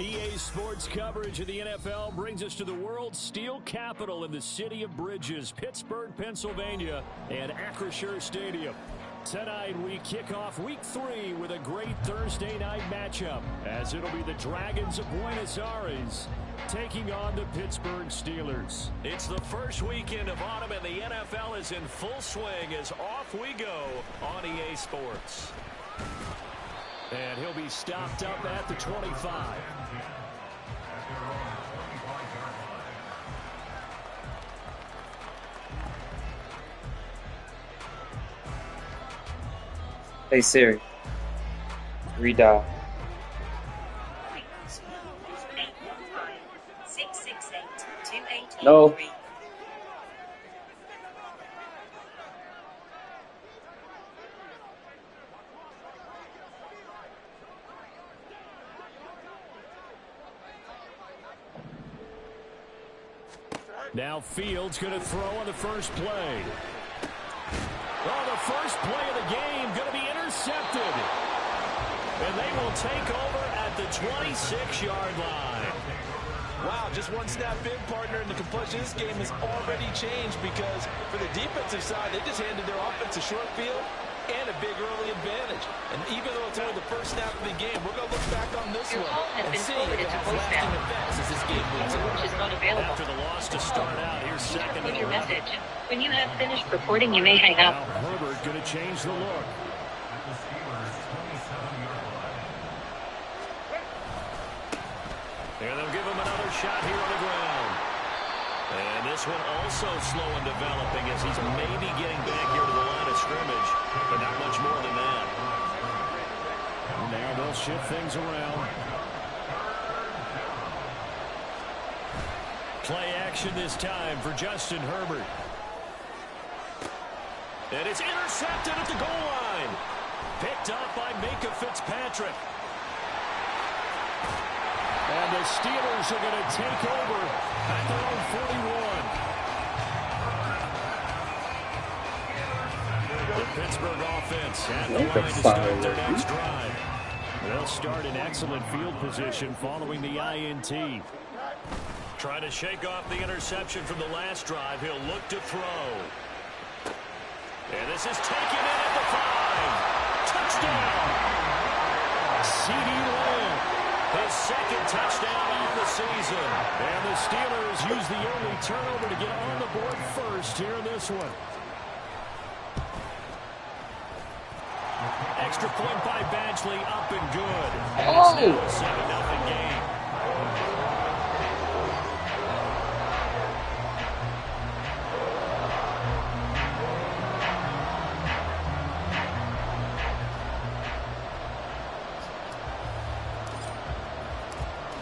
EA Sports coverage of the NFL brings us to the world's steel capital in the city of Bridges, Pittsburgh, Pennsylvania, and Acrisure Stadium. Tonight we kick off Week 3 with a great Thursday night matchup, as it'll be the Dragons of Buenos Aires taking on the Pittsburgh Steelers. It's the first weekend of autumn, and the NFL is in full swing as off we go on EA Sports. And he'll be stopped up at the 25. Hey Siri, redial. No. Now Fields going to throw on the first play. Oh, the first play of the game going to be intercepted. And they will take over at the 26-yard line. Wow, just one snap in, partner, and the complexion of this game has already changed because for the defensive side, they just handed their offense a short field and a big early advantage. And even though it's only the first snap of the game, we're going to look back on this one and see if it has lasting effects as this game moves on. Which is not available. After the loss to start out, here's second and 11. Your message. When you have finished recording, you may hang up. Now Herbert going to change the look. And they'll give him another shot here on the ground. And this one also slow in developing as he's maybe getting back here to the line of scrimmage, but not much more than that. And now they'll shift things around. Play action this time for Justin Herbert. And it's intercepted at the goal line. Picked up by Minka Fitzpatrick. And the Steelers are going to take over at their own 41. The Pittsburgh offense at the line to start their next drive. They'll start in excellent field position following the INT. Trying to shake off the interception from the last drive. He'll look to throw. And this is taken in at the 5. Touchdown! CeeDee Lamb. His second touchdown on the season. And the Steelers use the only turnover to get on the board first here in this one. Extra point by Badgley, up and good. And it's now a 7-0 game.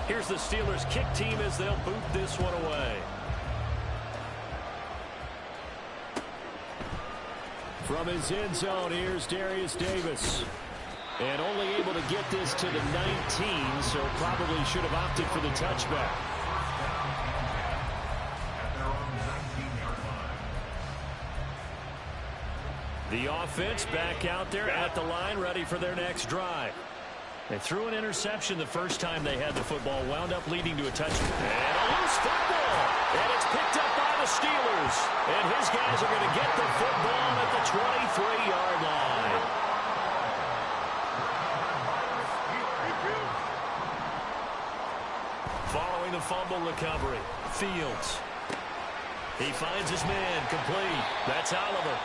Here's the Steelers kick team as they'll boot this one away. From his end zone, here's Darius Davis. And only able to get this to the 19, so probably should have opted for the touchback. The offense back out there at the line, ready for their next drive. They threw an interception the first time they had the football, wound up leading to a touchdown. And a loose football. And it's picked up by the Steelers. And his guys are going to get the football at the 23-yard line. Following the fumble recovery, Fields. He finds his man, complete. That's Oliver.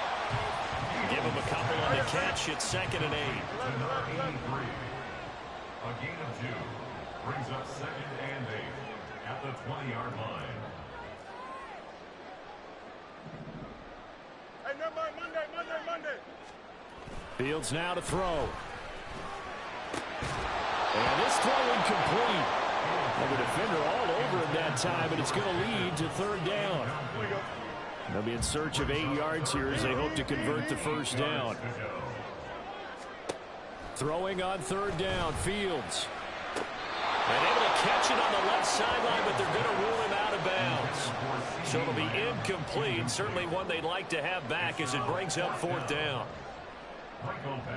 Give him a couple on the catch. It's 2nd and 8. A gain of 2 brings up 2nd and 8 at the 20-yard line. Hey, no more Monday. Fields now to throw. And this throw incomplete. Well, the defender all over him that time, but it's going to lead to 3rd down. They'll be in search of 8 yards here as they hope to convert the first down. Throwing on 3rd down, Fields. And able to catch it on the left sideline, but they're going to rule him out of bounds. So it'll be incomplete. Certainly one they'd like to have back as it brings up 4th down.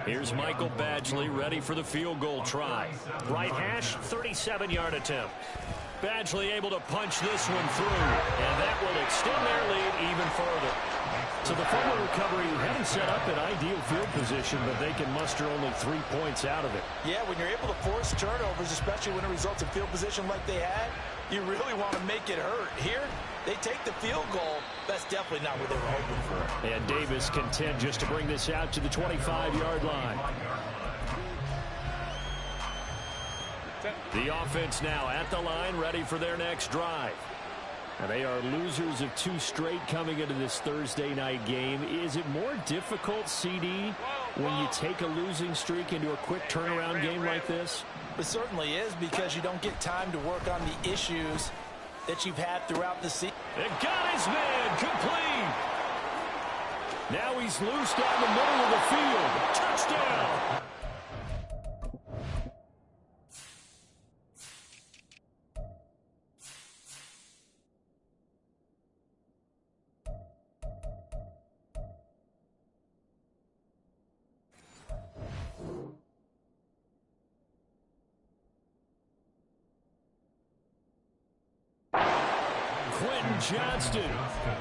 Here's Michael Badgley ready for the field goal try. Right hash, 37-yard attempt. Badgley able to punch this one through, and that will extend their lead even further. So the fumble recovery haven't set up an ideal field position, but they can muster only 3 points out of it. Yeah, when you're able to force turnovers, especially when it results in field position like they had, you really want to make it hurt. Here, they take the field goal. That's definitely not what they were hoping for. And Davis content just to bring this out to the 25-yard line. The offense now at the line, ready for their next drive. And they are losers of 2 straight coming into this Thursday night game. Is it more difficult, CD, when you take a losing streak into a quick turnaround game like this? It certainly is, because you don't get time to work on the issues that you've had throughout the season. And got his man complete. Now he's loose down the middle of the field. Touchdown. Johnston,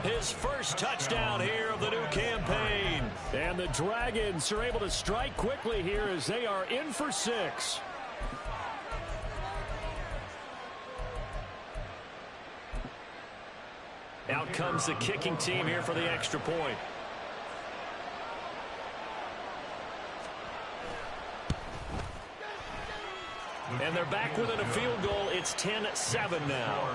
his first touchdown here of the new campaign. And the Dragons are able to strike quickly here as they are in for 6. Out comes the kicking team here for the extra point. And they're back within a field goal. It's 10-7 now.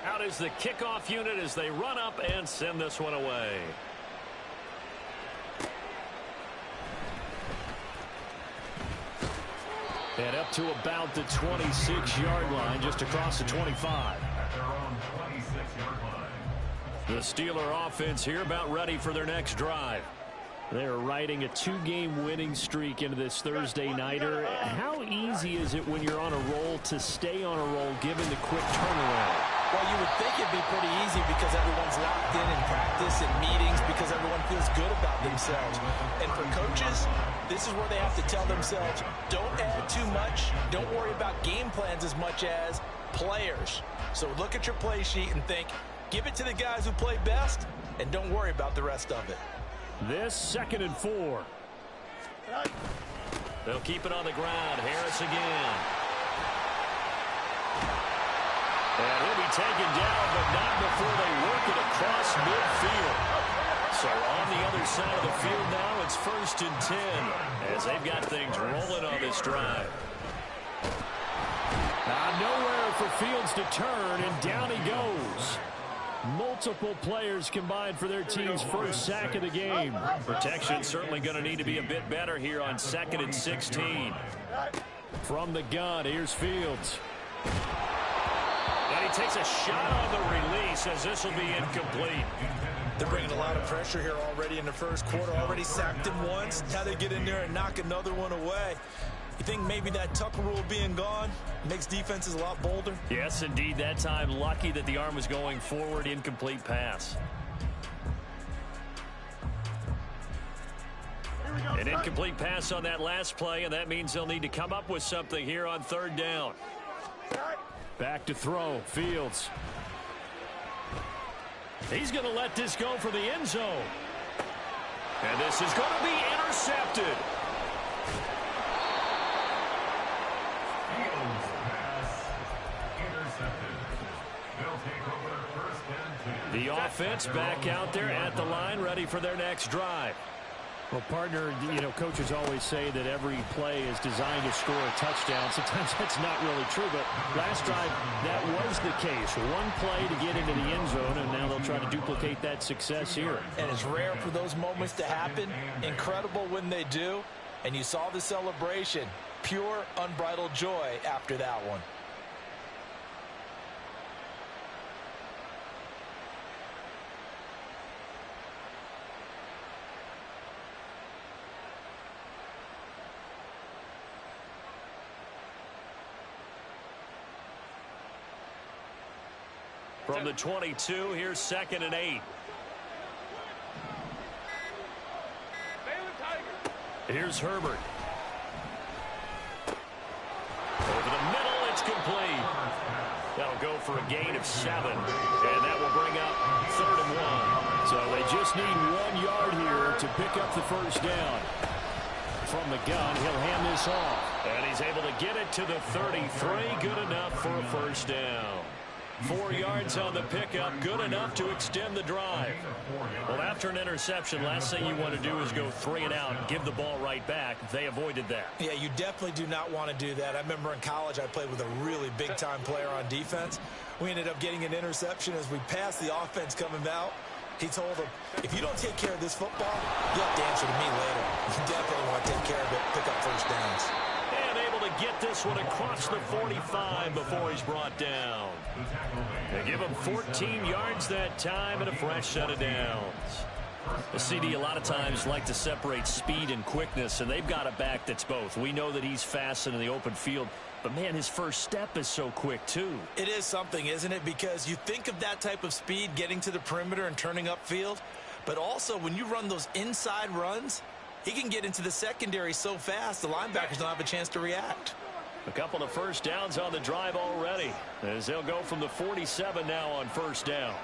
Out is the kickoff unit as they run up and send this one away. And up to about the 26-yard line, just across the 25. At their own 26-yard line. The Steeler offense here about ready for their next drive. They're riding a 2-game winning streak into this Thursday nighter. How easy is it when you're on a roll to stay on a roll given the quick turnaround? Well, you would think it'd be pretty easy because everyone's locked in practice and meetings, because everyone feels good about themselves. And for coaches, this is where they have to tell themselves, don't add too much. Don't worry about game plans as much as players. So look at your play sheet and think, give it to the guys who play best, and don't worry about the rest of it. This 2nd and 4. They'll keep it on the ground. Harris again. And he'll be taken down, but not before they work it across midfield. So on the other side of the field now, it's 1st and 10 as they've got things rolling on this drive. Nowhere for Fields to turn, and down he goes. Multiple players combined for their team's first sack of the game. Protection certainly going to need to be a bit better here on 2nd and 16. From the gun, here's Fields. And he takes a shot on the release as this will be incomplete. They're bringing a lot of pressure here already in the first quarter. Already sacked him once. Now they get in there and knock another one away. You think maybe that Tucker rule being gone makes defenses a lot bolder? Yes, indeed. That time, lucky that the arm was going forward. Incomplete pass. An incomplete pass on that last play, and that means they'll need to come up with something here on 3rd down. Back to throw. Fields. He's going to let this go for the end zone. And this is going to be intercepted. The offense back out there at the line, ready for their next drive. Well, partner, coaches always say that every play is designed to score a touchdown. Sometimes that's not really true, but last drive, that was the case. One play to get into the end zone, and now they'll try to duplicate that success here. And it's rare for those moments to happen. Incredible when they do. And you saw the celebration. Pure, unbridled joy after that one. From the 22, here's 2nd and 8. Here's Herbert. Over the middle, it's complete. That'll go for a gain of 7. And that will bring up 3rd and 1. So they just need 1 yard here to pick up the first down. From the gun, he'll hand this off. And he's able to get it to the 33. Good enough for a first down. 4 yards on the pickup, good enough to extend the drive. Well, after an interception, last thing you want to do is go 3 and out and give the ball right back. They avoided that. Yeah, you definitely do not want to do that. I remember in college I played with a really big-time player on defense. We ended up getting an interception as we passed the offense coming out. He told him, if you don't take care of this football, you have to answer to me later. You definitely want to take care of it, pick up first downs. And able to get this one across the 45 before he's brought down. They give him 14 yards that time and a fresh set of downs. The CD a lot of times like to separate speed and quickness, and they've got a back that's both. We know that he's fast in the open field, but man, his first step is so quick too. It is something, isn't it? Because you think of that type of speed getting to the perimeter and turning upfield, but also when you run those inside runs, he can get into the secondary so fast the linebackers don't have a chance to react. A couple of first downs on the drive already, as they'll go from the 47 now on first down.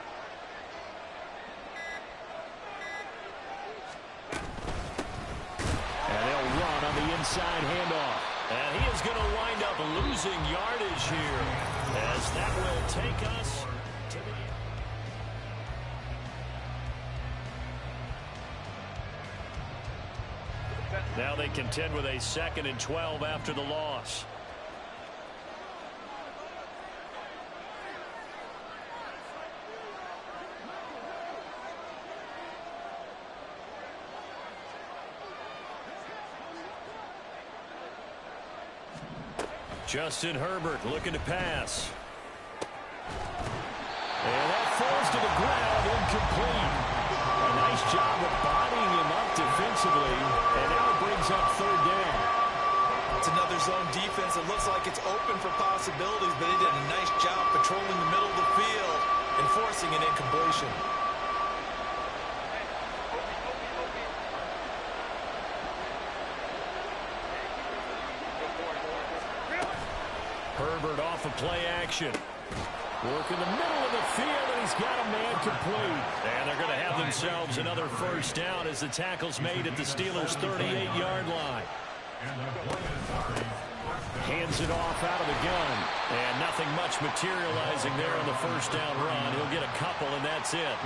And they'll run on the inside handoff. And he is going to wind up losing yardage here, as that will take us to the... Now they contend with a 2nd and 12 after the loss. Justin Herbert looking to pass. And that falls to the ground, incomplete. A nice job of bodying him up defensively, and now it brings up 3rd down. It's another zone defense. It looks like it's open for possibilities, but they did a nice job patrolling the middle of the field and forcing an incompletion. Herbert off of play action. Work in the middle of the field, and he's got a man complete. And they're going to have themselves another first down as the tackle's made at the Steelers' 38-yard line. Hands it off out of the gun. And nothing much materializing there on the first down run. He'll get a couple, and that's it.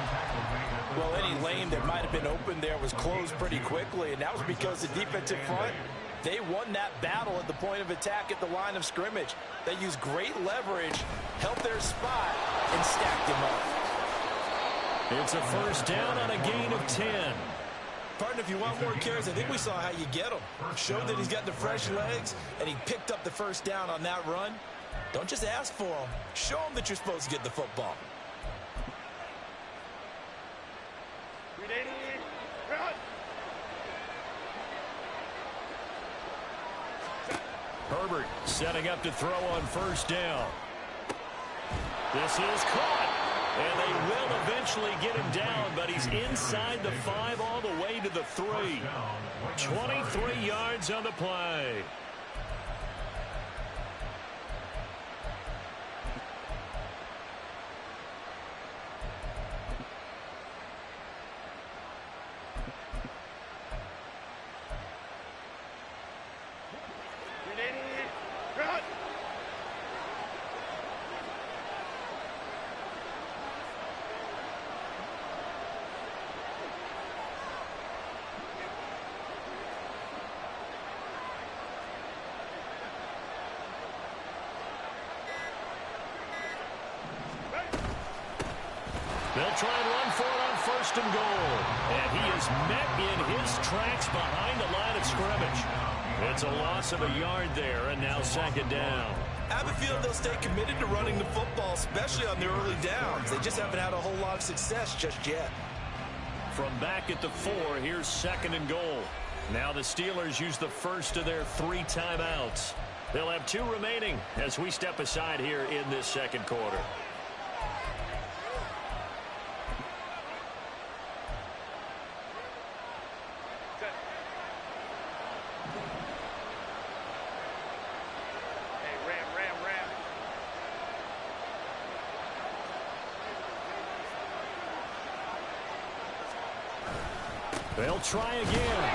Well, any lane that might have been open there was closed pretty quickly, and that was because the defensive front, they won that battle at the point of attack at the line of scrimmage. They used great leverage, held their spot, and stacked him up. It's a first down on a gain of 10. Partner, if you want more carries, I think we saw how you get him. Showed that he's got the fresh legs, and he picked up the first down on that run. Don't just ask for him. Show him that you're supposed to get the football. Herbert setting up to throw on first down. This is caught. And they will eventually get him down, but he's inside the 5 all the way to the 3. 23 yards on the play. They'll try and run for it on 1st and goal. And he is met in his tracks behind the line of scrimmage. It's a loss of a yard there, and now 2nd down. I have a feeling they'll stay committed to running the football, especially on the early downs. They just haven't had a whole lot of success just yet. From back at the 4, here's 2nd and goal. Now the Steelers use the first of their 3 timeouts. They'll have 2 remaining as we step aside here in this 2nd quarter. They'll try again.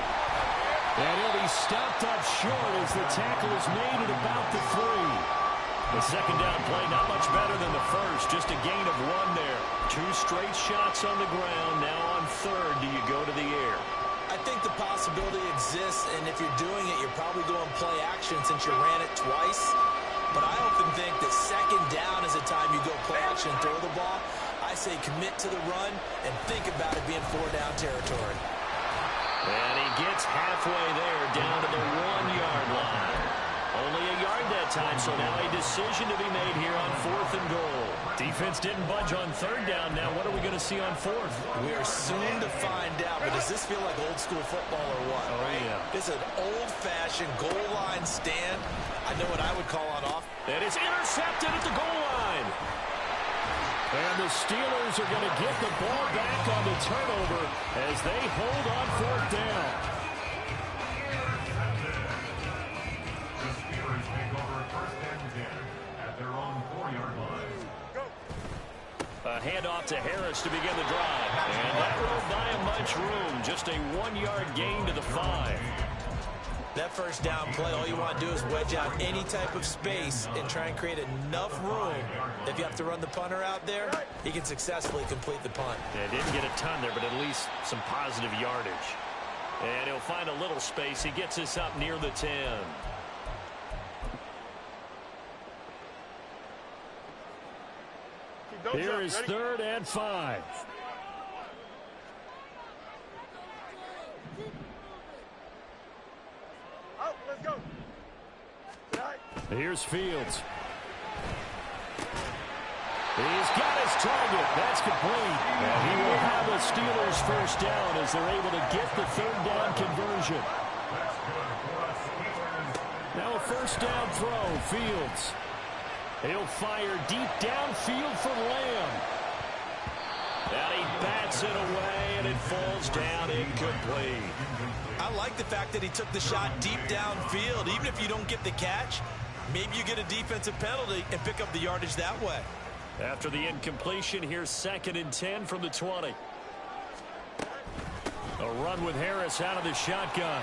And he'll be stopped up short as the tackle is made at about the 3. The second down play not much better than the first. Just a gain of 1 there. 2 straight shots on the ground. Now on third, do you go to the air? I think the possibility exists, and if you're doing it, you're probably going play action since you ran it twice. But I often think that second down is a time you go play action and throw the ball. I say commit to the run and think about it being 4-down territory. And he gets halfway there, down to the 1-yard line. Only a yard that time, so now a decision to be made here on 4th and goal. Defense didn't budge on third down. Now what are we going to see on 4th? We are soon to find out, but does this feel like old school football or what? Oh, right? Yeah. It's an old-fashioned goal line stand. I know what I would call on off. And it's intercepted at the goal line. And the Steelers are going to get the ball back on the turnover as they hold on 4th down. A handoff to Harris to begin the drive. And that won't buy him much room. Just a 1-yard gain to the 5. That first down play, all you want to do is wedge out any type of space and try and create enough room. If you have to run the punter out there, he can successfully complete the punt. Yeah, didn't get a ton there, but at least some positive yardage. And he'll find a little space. He gets us up near the 10. Here is 3rd and 5. Out, let's go. Here's Fields. He's got his target. That's complete. And he will have a Steelers first down as they're able to get the 3rd down conversion. Now a first down throw. Fields. He'll fire deep downfield for Lamb. And he bats it away, and it falls down incomplete. I like the fact that he took the shot deep downfield. Even if you don't get the catch, maybe you get a defensive penalty and pick up the yardage that way. After the incompletion, here's 2nd and 10 from the 20. A run with Harris out of the shotgun.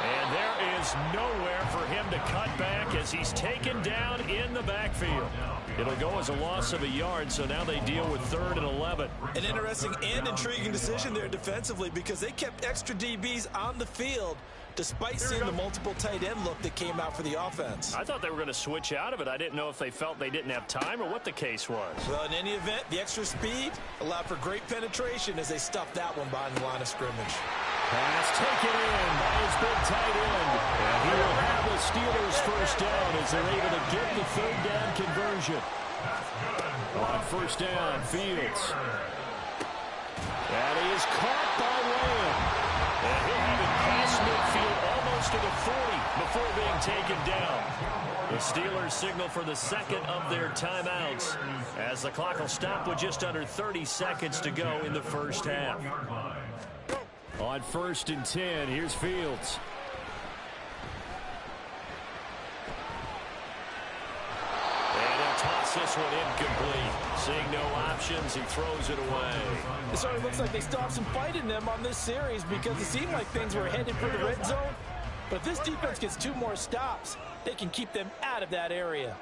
And there is nowhere for him to cut back as he's taken down in the backfield. It'll go as a loss of a yard, so now they deal with 3rd and 11. An interesting and intriguing decision there defensively because they kept extra DBs on the field despite seeing the multiple tight end look that came out for the offense. I thought they were going to switch out of it. I didn't know if they felt they didn't have time or what the case was. Well, in any event, the extra speed allowed for great penetration as they stuffed that one behind the line of scrimmage. Pass taken in by his big tight end. And he will have the Steelers first down as they're able to get the 3rd down conversion. On first down, Fields. And he is caught by Lamb. And he'll have it past midfield almost to the 40 before being taken down. The Steelers signal for the 2nd of their timeouts as the clock will stop with just under 30 seconds to go in the first half. On 1st and 10, here's Fields. And he'll toss this one incomplete. Seeing no options, he throws it away. It sort of looks like they still have some fight in them on this series because it seemed like things were headed for the red zone. But if this defense gets 2 more stops, they can keep them out of that area.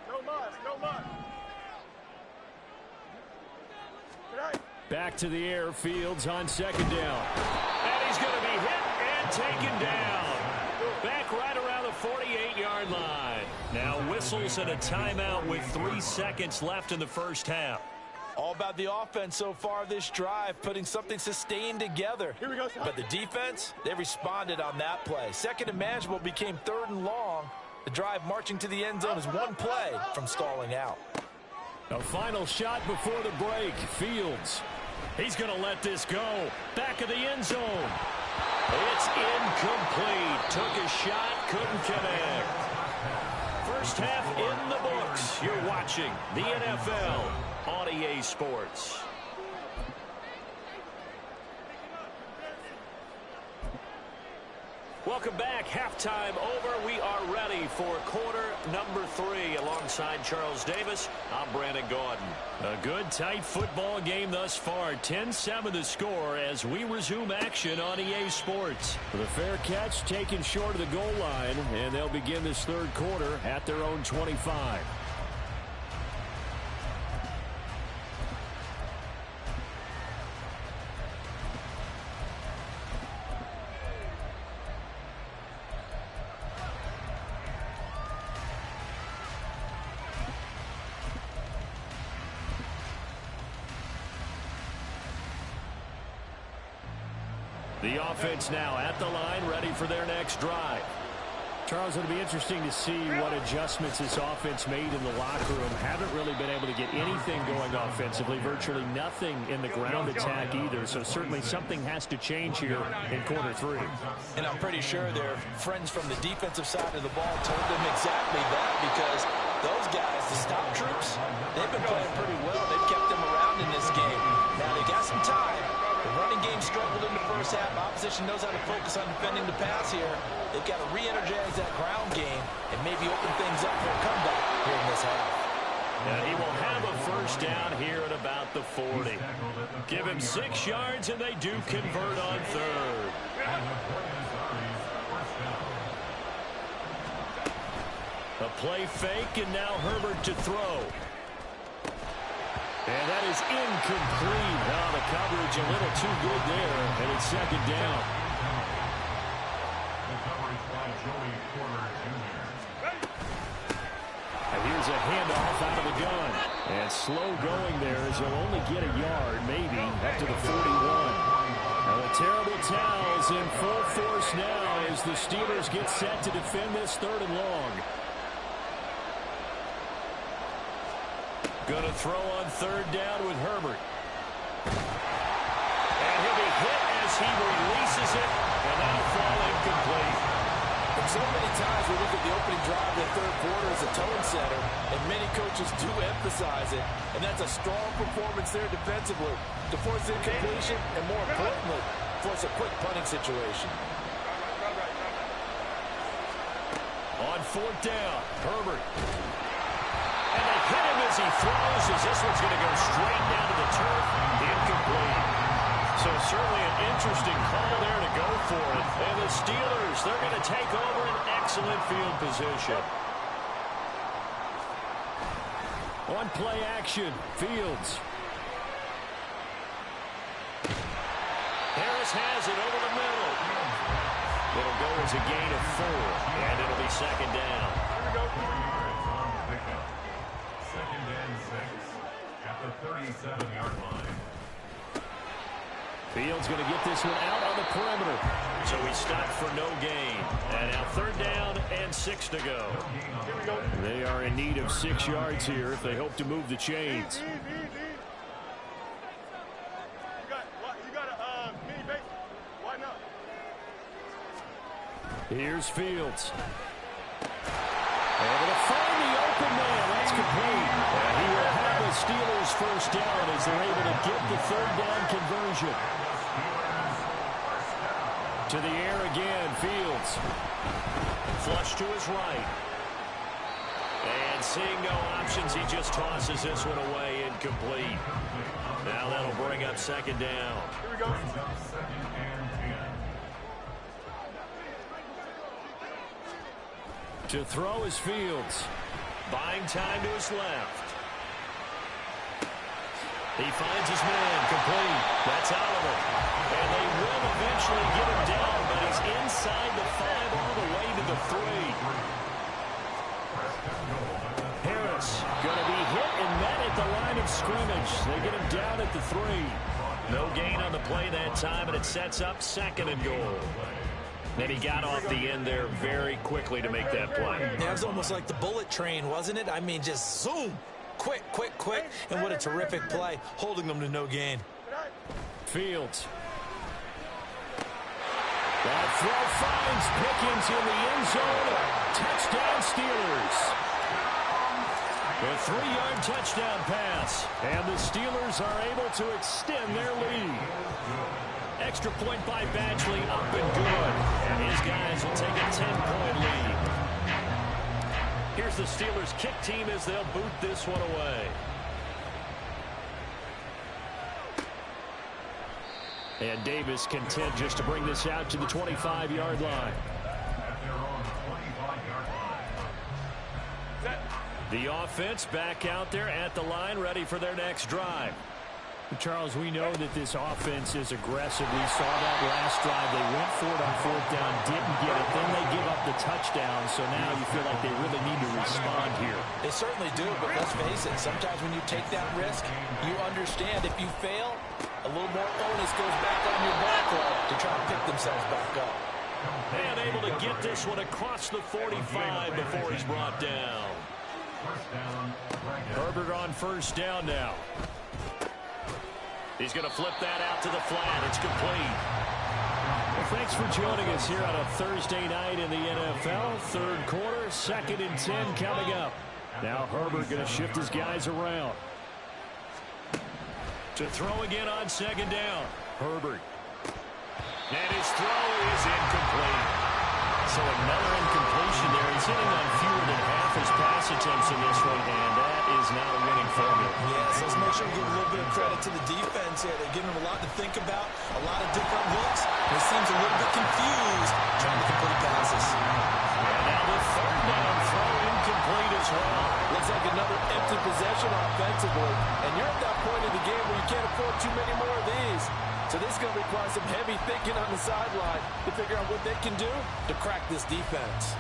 No mud, no mud. Back to the air, Fields on 2nd down. And he's going to be hit and taken down. Back right around the 48-yard line. Now whistles and a timeout with 3 seconds left in the first half. All about the offense so far this drive, putting something sustained together. Here we go. But the defense, they responded on that play. 2nd and manageable became 3rd and long. The drive marching to the end zone is 1 play from stalling out. A final shot before the break. Fields. He's going to let this go. Back of the end zone. It's incomplete. Took a shot, couldn't connect. First half in the books. You're watching the NFL on EA Sports. Welcome back. Halftime over. We are ready for quarter number 3. Alongside Charles Davis, I'm Brandon Gaudin. A good, tight football game thus far. 10-7 the score as we resume action on EA Sports. The fair catch taken short of the goal line, and they'll begin this third quarter at their own 25. The offense now at the line, ready for their next drive. Charles, it'll be interesting to see what adjustments this offense made in the locker room. Haven't really been able to get anything going offensively, virtually nothing in the ground attack either. So certainly something has to change here in quarter 3. And I'm pretty sure their friends from the defensive side of the ball told them exactly that, because those guys, the stop troops, they've been playing pretty well. They've kept them around in this game. Now they got some time. The running game struggled in the first half. Opposition knows how to focus on defending the pass here. They've got to re-energize that ground game and maybe open things up for a comeback here in this half. And he will have a first down here at about the 40. Give him 6 yards, and they do convert on third. A play fake, and now Herbert to throw. And that is incomplete. Now the coverage a little too good there, and it's second down. And here's a handoff out of the gun. And slow going there as he'll only get a yard, maybe, up to the 41. Now the terrible towels in full force now as the Steelers get set to defend this 3rd and long. Going to throw on 3rd down with Herbert. And he'll be hit as he releases it, and that'll fall incomplete. And so many times we look at the opening drive in the 3rd quarter as a tone setter, and many coaches do emphasize it, and that's a strong performance there defensively to force incompletion and, more importantly, force a quick punting situation. On 4th down, Herbert. And they hit him as he throws, as this one's going to go straight down to the turf. Incomplete. So certainly an interesting call there to go for it. And the Steelers, they're going to take over an excellent field position. On play action, Fields. Harris has it over the middle. It'll go as a gain of 4, and it'll be second down. Here we go. 4 yards on the pickup. 2nd and 6 at the 37-yard line. Fields going to get this one out on the perimeter. So he stopped for no gain. And now 3rd down and 6 to go. They are in need of 6 yards here if they hope to move the chains. You got a mini base. Why not? Here's Fields. Able to find the open man. That's complete. And he will have the Steelers first down as they're able to get the 3rd down conversion. To the air again, Fields. Flush to his right. And seeing no options, he just tosses this one away, incomplete. Now that'll bring up 2nd down. Here we go. To throw is Fields. Buying time to his left. He finds his man, complete. That's Oliver. And they will eventually get him down, but he's inside the 5 all the way to the 3. Harris going to be hit and met at the line of scrimmage. They get him down at the 3. No gain on the play that time, and it sets up 2nd and goal. And he got off the end there very quickly to make that play. Yeah, it was almost like the bullet train, wasn't it? I mean, just zoom. Quick, quick, quick. And what a terrific play, holding them to no gain. Fields. That throw finds Pickens in the end zone. Touchdown Steelers. A 3-yard touchdown pass. And the Steelers are able to extend their lead. Extra point by Badgley, up and good. And his guys will take a 10-point lead. Here's the Steelers' kick team as they'll boot this one away. And Davis content just to bring this out to the 25-yard line. The offense back out there at the line, ready for their next drive. Charles, we know that this offense is aggressive. We saw that last drive. They went for it on fourth down, didn't get it. Then they give up the touchdown, so now you feel like they really need to respond here. They certainly do, but let's face it, sometimes when you take that risk, you understand if you fail, a little more onus goes back on your backlog to try to pick themselves back up. And able to get this one across the 45 before he's brought down. Herbert on first down now. He's going to flip that out to the flat. It's complete. Well, thanks for joining us here on a Thursday night in the NFL. Third quarter, 2nd and 10 coming up. Now Herbert going to shift his guys around. To throw again on 2nd down. Herbert. And his throw is incomplete. So another incompletion there. He's hitting on fewer than half his pass attempts in this one, and that is not a winning formula. Yes, let's make sure we give a little bit of credit to the defense here. They're giving him a lot to think about, a lot of different looks. He seems a little bit confused trying to complete passes. And now the 3rd down throw incomplete as well. Looks like another empty possession offensively, and you're at that point in the game where you can't afford too many more of these. So this is going to require some heavy thinking on the sideline to figure out what they can do to crack this defense.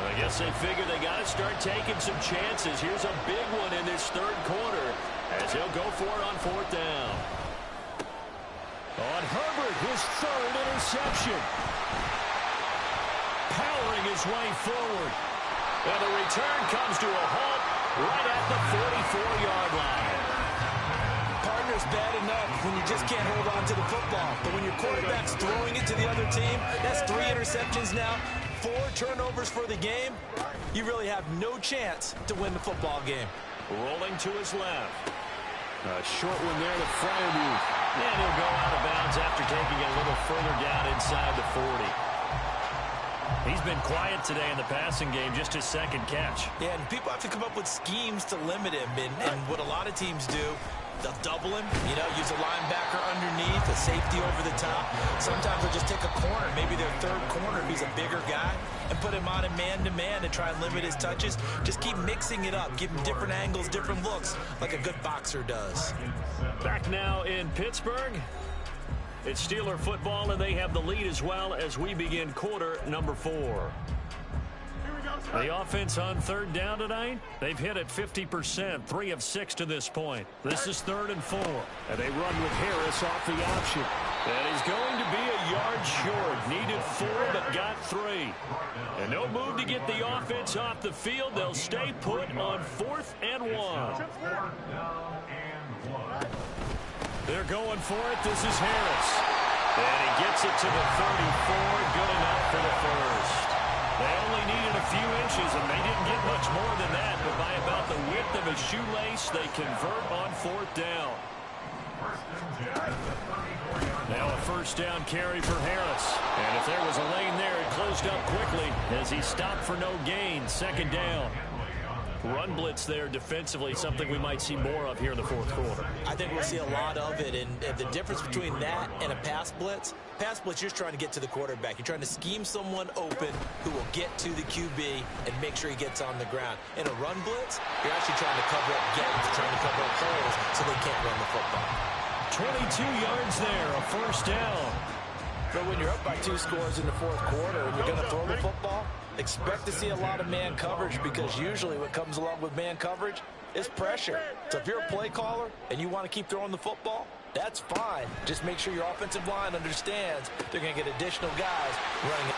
I guess they figure they got to start taking some chances. Here's a big one in this 3rd quarter as he'll go for it on 4th down. On Herbert, his 3rd interception. Powering his way forward. And the return comes to a halt right at the 44-yard line. Partner's bad enough when you just can't hold on to the football. But when your quarterback's throwing it to the other team, that's 3 interceptions now, 4 turnovers for the game. You really have no chance to win the football game. Rolling to his left. A short one there to Fryermuth. And he'll go out of bounds after taking it a little further down inside the 40. He's been quiet today in the passing game, just his 2nd catch. Yeah, and people have to come up with schemes to limit him. And what a lot of teams do, they'll double him, use a linebacker underneath, a safety over the top. Sometimes they'll just take a corner, maybe their 3rd corner if he's a bigger guy, and put him on a man-to-man to try and limit his touches. Just keep mixing it up, give him different angles, different looks, like a good boxer does. Back now in Pittsburgh. It's Steeler football, and they have the lead as well as we begin quarter number 4. The offense on 3rd down tonight, they've hit at 50%, 3 of 6 to this point. This is 3rd and 4, and they run with Harris off the option. And he's going to be a yard short. Needed 4, but got 3. And no move to get the offense off the field. They'll stay put on 4th and 1. They're going for it. This is Harris. And he gets it to the 34. Good enough for the 1st. They only needed a few inches, and they didn't get much more than that. But by about the width of a shoelace, they convert on 4th down. Now a 1st down carry for Harris. And if there was a lane there, it closed up quickly as he stopped for no gain. 2nd down. Run blitz there defensively, something we might see more of here in the 4th quarter. I think we'll see a lot of it, and the difference between that and a pass blitz, you're just trying to get to the quarterback. You're trying to scheme someone open who will get to the QB and make sure he gets on the ground. In a run blitz, you're actually trying to cover up gaps, trying to cover up holes so they can't run the football. 22 yards there, a 1st down. But when you're up by 2 scores in the 4th quarter and you're going to throw the football, expect to see a lot of man coverage, because usually what comes along with man coverage is pressure. So if you're a play caller and you want to keep throwing the football, that's fine. Just make sure your offensive line understands they're going to get additional guys running it.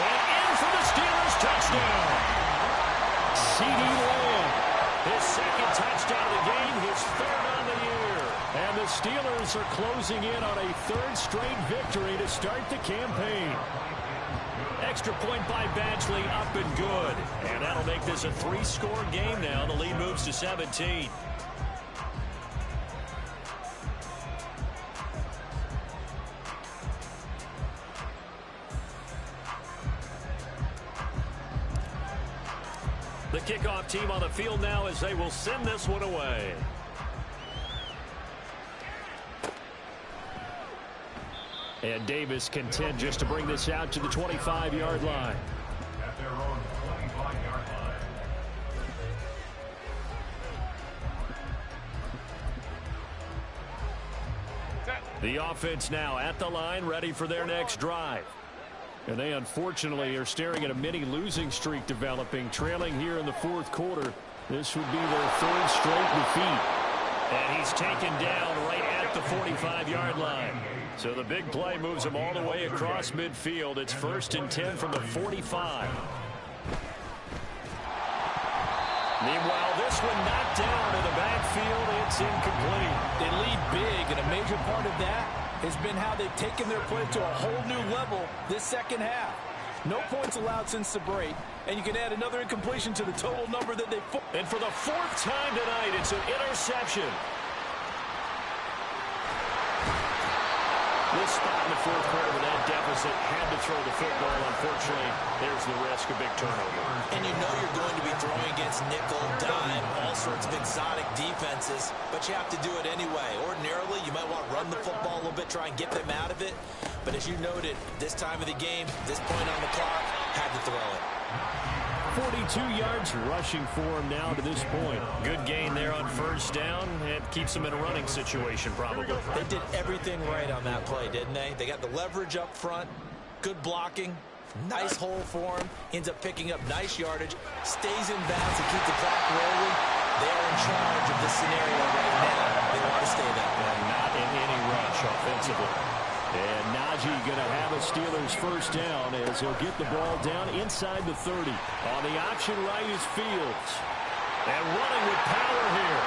And in for the Steelers touchdown. CeeDee Lamb, his 2nd touchdown of the game, his 3rd on the year. And the Steelers are closing in on a 3rd straight victory to start the campaign. Extra point by Badgley, up and good. And that'll make this a 3-score game now. The lead moves to 17. The kickoff team on the field now as they will send this one away. And Davis content just to bring this out to the 25-yard line. At their own 25-yard line. The offense now at the line, ready for their next drive. And they unfortunately are staring at a mini losing streak developing, trailing here in the fourth quarter. This would be their third straight defeat. And he's taken down right at the 45-yard line. So the big play moves him all the way across midfield. It's 1st and 10 from the 45. Meanwhile, this one knocked down in the backfield. It's incomplete. They lead big, and a major part of that has been how they've taken their play to a whole new level this second half. No points allowed since the break, and you can add another incompletion to the total number that they've... And for the 4th time tonight, it's an interception. This spot in the fourth quarter with that deficit had to throw the football. Unfortunately, there's the risk of big turnover. And you know you're going to be throwing against nickel, dime, all sorts of exotic defenses, but you have to do it anyway. Ordinarily, you might want to run the football a little bit, try and get them out of it. But as you noted, this time of the game, this point on the clock, had to throw it. 42 yards rushing for him now to this point. Good gain there on first down. It keeps him in a running situation probably. They did everything right on that play, didn't they? They got the leverage up front, good blocking, nice hole for him, ends up picking up nice yardage, stays in bounds to keep the clock rolling. They are in charge of this scenario right now. They want to stay that way. Not in any rush offensively. And Najee going to have a Steelers first down as he'll get the ball down inside the 30. On the option right is Fields. And running with power here.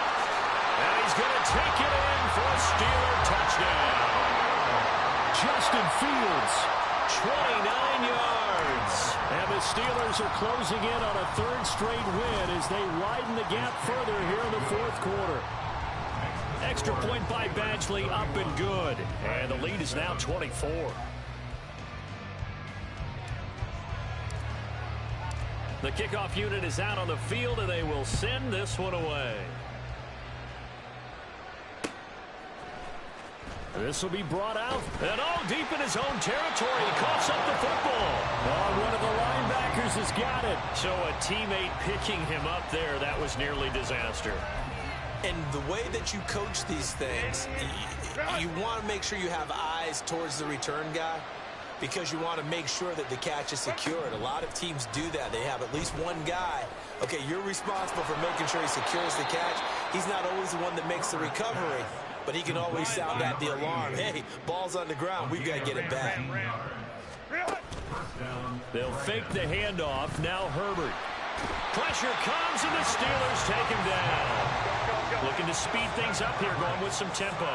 And he's going to take it in for a Steeler touchdown. Justin Fields, 29 yards. And the Steelers are closing in on a third straight win as they widen the gap further here in the fourth quarter. Extra point by Badgley, up and good. And the lead is now 24. The kickoff unit is out on the field, and they will send this one away. This will be brought out, and deep in his own territory. He coughs up the football. One of the linebackers has got it. So a teammate picking him up there, that was nearly disaster. And the way that you coach these things, you want to make sure you have eyes towards the return guy because you want to make sure that the catch is secured. A lot of teams do that. They have at least one guy. Okay, you're responsible for making sure he secures the catch. He's not always the one that makes the recovery, but he can always sound at the alarm. Hey, ball's on the ground. We've got to get it back. They'll fake the handoff. Now Herbert. Pressure comes, and the Steelers take him down. Looking to speed things up here, going with some tempo.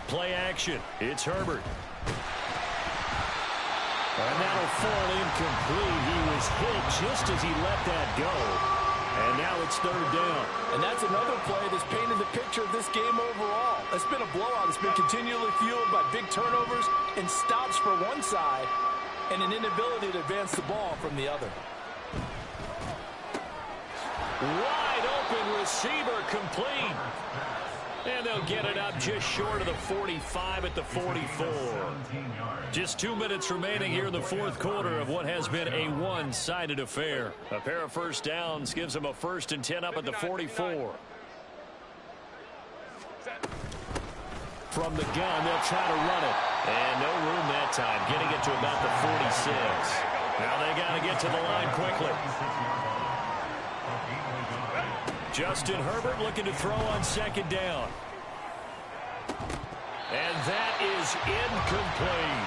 Play action. It's Herbert. And that'll fall incomplete. He was hit just as he let that go. And now it's third down. And that's another play that's painted the picture of this game overall. It's been a blowout. It's been continually fueled by big turnovers and stops for one side and an inability to advance the ball from the other. Wide open receiver complete. And they'll get it up just short of the 45 at the 44. Just 2 minutes remaining here in the fourth quarter of what has been a one-sided affair. A pair of first downs gives them a 1st and 10 up at the 44. From the gun, they'll try to run it. And no room that time, getting it to about the 46. Now they got to get to the line quickly. Justin Herbert looking to throw on second down. And that is incomplete.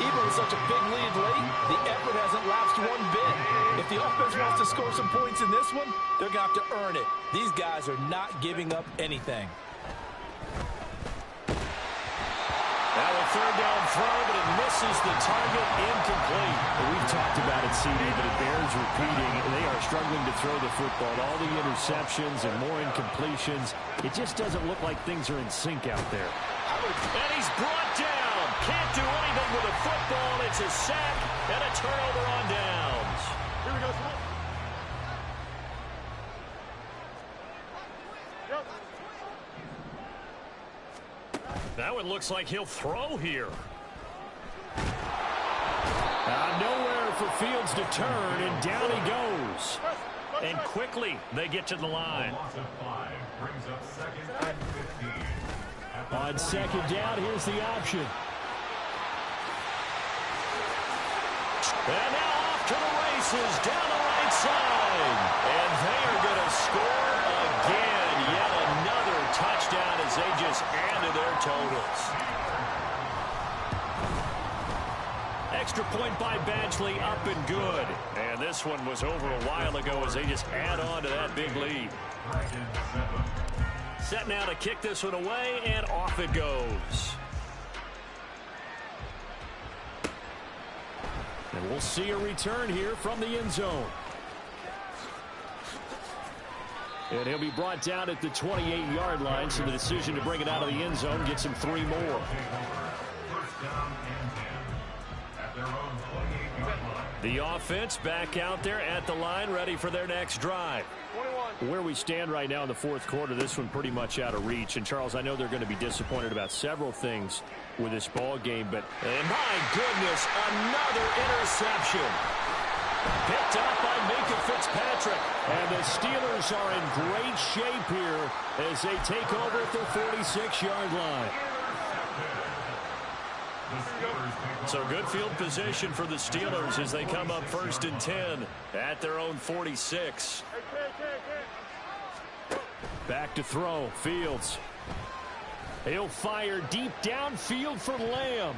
Even with such a big lead late, the effort hasn't lapsed one bit. If the offense wants to score some points in this one, they're going to have to earn it. These guys are not giving up anything. Now a third down throw, but it misses the target, incomplete. We've talked about it, CD, but it bears repeating. They are struggling to throw the football. All the interceptions and more incompletions. It just doesn't look like things are in sync out there. And he's brought down. can't do anything with a football. It's a sack and a turnover on downs. Here we go. Come on. Yep. That one looks like he'll throw here. Nowhere for Fields to turn, and down he goes. And quickly, they get to the line. Loss of 5 brings up second and 15. On second down, here's the option. And now off to the races, down the right side. And they are going to score again. Yet another touchdown as they just add to their totals. Extra point by Badgley, up and good. And this one was over a while ago as they just add on to that big lead. Set now to kick this one away, and off it goes. And we'll see a return here from the end zone. And he'll be brought down at the 28-yard line, so the decision to bring it out of the end zone gets him 3 more. First down and 10 at their own 28-yard line. The offense back out there at the line, ready for their next drive. 21. Where we stand right now in the fourth quarter, this one pretty much out of reach. And, Charles, I know they're going to be disappointed about several things with this ball game, but my goodness, another interception. Picked up by Minka Fitzpatrick. And the Steelers are in great shape here as they take over at their 46-yard line. So good field position for the Steelers as they come up 1st and 10 at their own 46. Back to throw, Fields. He'll fire deep downfield for Lamb.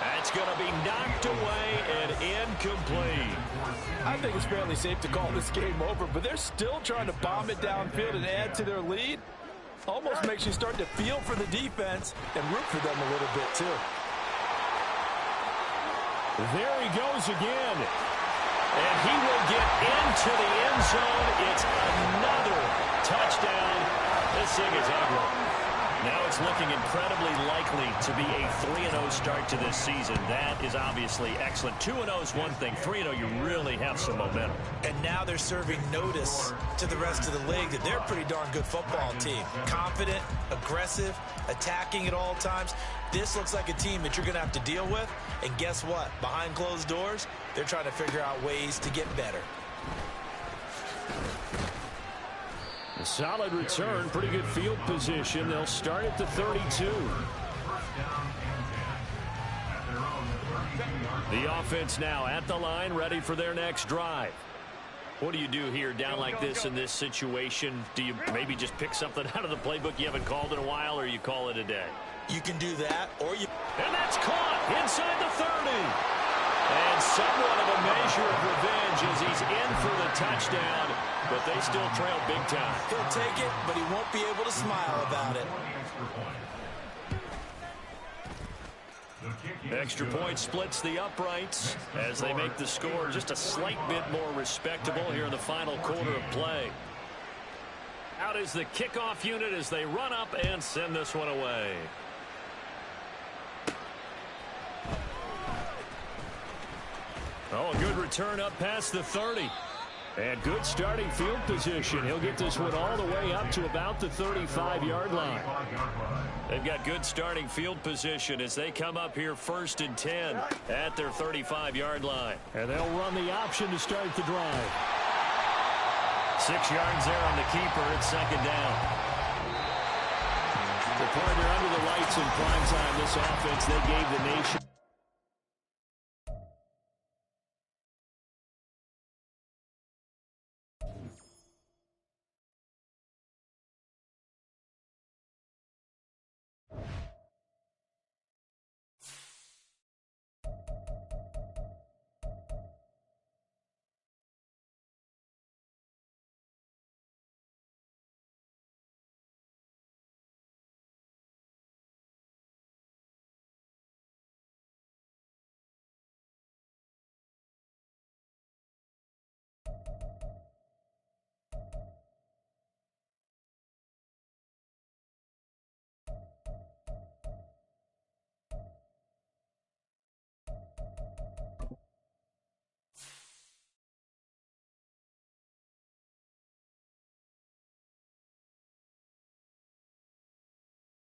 That's going to be knocked away and incomplete. I think it's fairly safe to call this game over, but they're still trying to bomb it downfield and add to their lead. Almost makes you start to feel for the defense and root for them a little bit, too. There he goes again. And he will get into the end zone. It's another touchdown. This thing is ugly. Now it's looking incredibly likely to be a 3-0 start to this season. That is obviously excellent. 2-0 is one thing. 3-0, you really have some momentum. And now they're serving notice to the rest of the league that they're a pretty darn good football team. Confident, aggressive, attacking at all times. This looks like a team that you're going to have to deal with. And guess what? Behind closed doors, they're trying to figure out ways to get better. A solid return, pretty good field position. They'll start at the 32. The offense now at the line, ready for their next drive. What do you do here down like this in this situation? Do you maybe just pick something out of the playbook you haven't called in a while, or you call it a day? You can do that, or you... And that's caught inside the 30. And somewhat of a measure of revenge as he's in for the touchdown, but they still trail big time. He'll take it, but he won't be able to smile about it. Extra point splits the uprights as they make the score just a slight bit more respectable here in the final quarter of play. Out is the kickoff unit as they run up and send this one away. Oh, a good return up past the 30. And good starting field position. He'll get this one all the way up to about the 35-yard line. They've got good starting field position as they come up here 1st and 10 at their 35-yard line. And they'll run the option to start the drive. 6 yards there on the keeper at 2nd down. The partner under the lights in prime time, this offense, they gave the nation